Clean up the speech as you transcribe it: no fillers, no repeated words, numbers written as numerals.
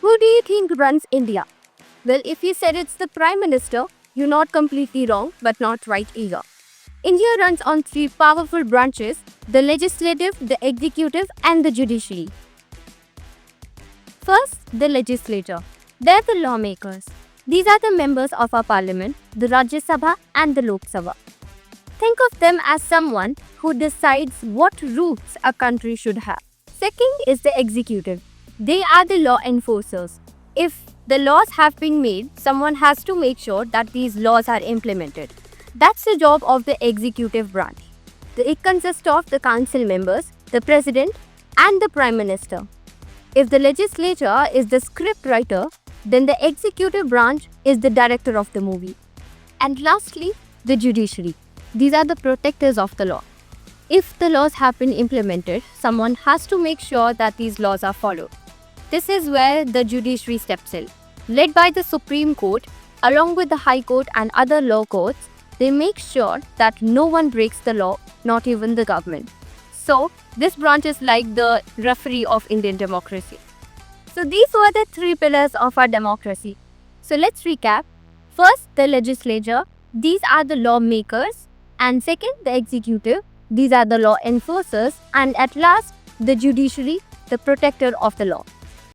Who do you think runs India? Well, if you said it's the Prime Minister, you're not completely wrong, but not right either. India runs on three powerful branches: the legislative, the executive, and the judiciary. First, the legislature. They're the lawmakers. These are the members of our parliament, the Rajya Sabha and the Lok Sabha. Think of them as someone who decides what rules a country should have. Second is the executive. They are the law enforcers. If the laws have been made, someone has to make sure that these laws are implemented. That's the job of the executive branch. It consists of the council members, the president, and the prime minister. If the legislature is the script writer, then the executive branch is the director of the movie. And lastly, the judiciary. These are the protectors of the law. If the laws have been implemented, someone has to make sure that these laws are followed. This is where the judiciary steps in. Led by the Supreme Court, along with the High Court and other law courts, they make sure that no one breaks the law, not even the government. So, this branch is like the referee of Indian democracy. So, these were the three pillars of our democracy. So, let's recap. First, the legislature. These are the lawmakers. And second, the executive. These are the law enforcers. And at last, the judiciary, the protector of the law.